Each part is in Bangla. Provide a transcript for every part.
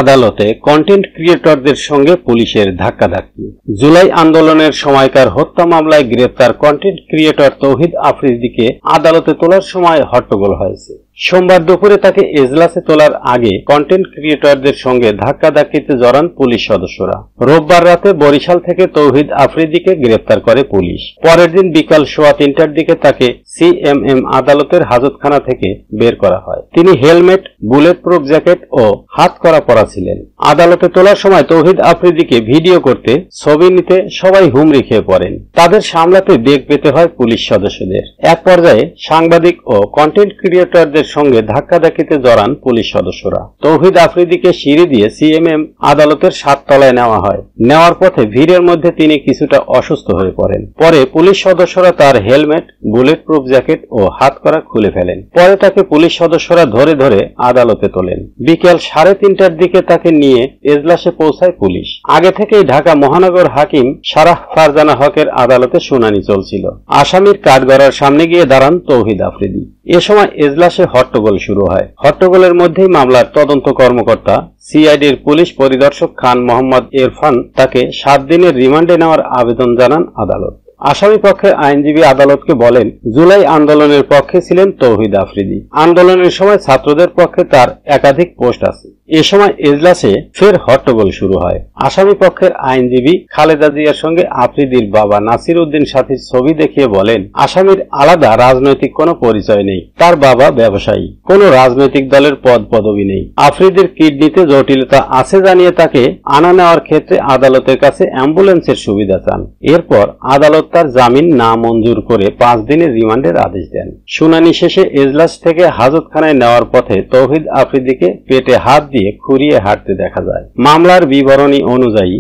আদালতে কন্টেন্ট ক্রিয়েটরদের সঙ্গে পুলিশের ধাক্কাধাক্কি। জুলাই আন্দোলনের সময়কার হত্যা মামলায় গ্রেপ্তার কন্টেন্ট ক্রিয়েটর তৌহিদ আফ্রিদিকে আদালতে তোলার সময় হট্টগোল হয়েছে। সোমবার দুপুরে তাকে এজলাসে তোলার আগে কন্টেন্ট ক্রিয়েটরদের সঙ্গে ধাক্কাধাক্কিতে জড়ান পুলিশ সদস্যরা। রোববার রাতে বরিশাল থেকে তৌহিদ আফ্রিদিকে গ্রেপ্তার করে পুলিশ। পরের দিন বিকাল 3:15টার দিকে তাকে সিএমএম আদালতের হাজতখানা থেকে বের করা হয়। তিনি হেলমেট, বুলেট প্রুফ জ্যাকেট ও হাতকড়া পরা ছিলেন। আদালতে তোলার সময় তৌহিদ আফ্রিদিকে ভিডিও করতে, ছবি নিতে সবাই হুমড়ি খেয়ে পড়েন। তাদের সামলাতে বেগ পেতে হয় পুলিশ সদস্যদের। এক পর্যায়ে সাংবাদিক ও কন্টেন্ট ক্রিয়েটরদের সঙ্গে ধাক্কাধাক্কিতে জড়ান পুলিশ সদস্যরা। তৌহিদ আফ্রিদিকে সিঁড়ি দিয়ে সিএমএম আদালতের 7 তলায় নেওয়া হয়। নেওয়ার পথে ভিড়ের মধ্যে তিনি কিছুটা অসুস্থ হয়ে পড়েন। পরে পুলিশ সদস্যরা তার হেলমেট, বুলেট প্রুফ জ্যাকেট ও হাতকড়া খুলে ফেলেন। পরে তাকে পুলিশ সদস্যরা ধরে ধরে আদালতে তোলেন। বিকেল 3:30টার দিকে তাকে নিয়ে এজলাসে পৌঁছায় পুলিশ। আগে থেকেই ঢাকা মহানগর হাকিম সারাহ ফারজানা হকের আদালতে শুনানি চলছিল। আসামির কাঠগড়ার সামনে গিয়ে দাঁড়ান তৌহিদ আফ্রিদি। এ সময় এজলাসে হট্টগোল শুরু হয়। হট্টগোলের মধ্যেই মামলার তদন্ত কর্মকর্তা সিআইডির পুলিশ পরিদর্শক খান মোহাম্মদ ইরফান তাকে 7 দিনের রিমান্ডে নেওয়ার আবেদন জানান আদালত। আসামি পক্ষের আইনজীবী আদালতকে বলেন, জুলাই আন্দোলনের পক্ষে ছিলেন তৌহিদ আফ্রিদি। আন্দোলনের সময় ছাত্রদের পক্ষে তার একাধিক পোস্ট আছে। এ সময় এজলাসে ফের হট্টগোল শুরু হয়। আসামি পক্ষের আইনজীবী খালেদা জিয়ার সঙ্গে আফ্রিদির বাবা নাসির উদ্দিন সাথীর ছবি দেখিয়ে বলেন, আসামির আলাদা রাজনৈতিক কোনো পরিচয় নেই। তার বাবা ব্যবসায়ী, কোনো রাজনৈতিক দলের পদ পদবি নেই। আফ্রিদির কিডনিতে জটিলতা আছে জানিয়ে তাকে আনা নেওয়ার ক্ষেত্রে আদালতের কাছে অ্যাম্বুলেন্সের সুবিধা চান। এরপর আদালত তার জামিন না মঞ্জুর করে 5 দিনের রিমান্ডের আদেশ দেন। শুনানি শেষে এজলাস থেকে হাজতখানায় নেওয়ার পথে তৌহিদ আফ্রিদিকে পেটে হাত দিয়ে খুঁড়িয়ে হাঁটতে দেখা যায়। মামলার বিবরণী অনুযায়ী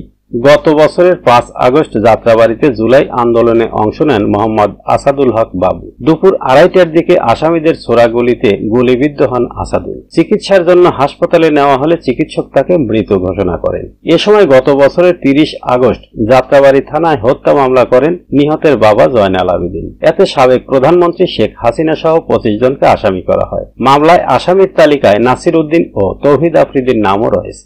গত বছরের 5 আগস্ট যাত্রাবাড়িতে জুলাই আন্দোলনে অংশ নেন মোহাম্মদ আসাদুল হক বাবু। দুপুর 2:30টার দিকে আসামিদের ছোড়াগুলিতে গুলিবিদ্ধ হন আসাদুল। চিকিৎসার জন্য হাসপাতালে নেওয়া হলে চিকিৎসক তাকে মৃত ঘোষণা করেন। এ সময় গত বছরের 30 আগস্ট যাত্রাবাড়ি থানায় হত্যা মামলা করেন নিহতের বাবা জয়নাল আবেদিন। এতে সাবেক প্রধানমন্ত্রী শেখ হাসিনা সহ 25 জনকে আসামি করা হয়। মামলায় আসামির তালিকায় নাসির উদ্দিন ও তৌহিদ আফ্রিদির নামও রয়েছে।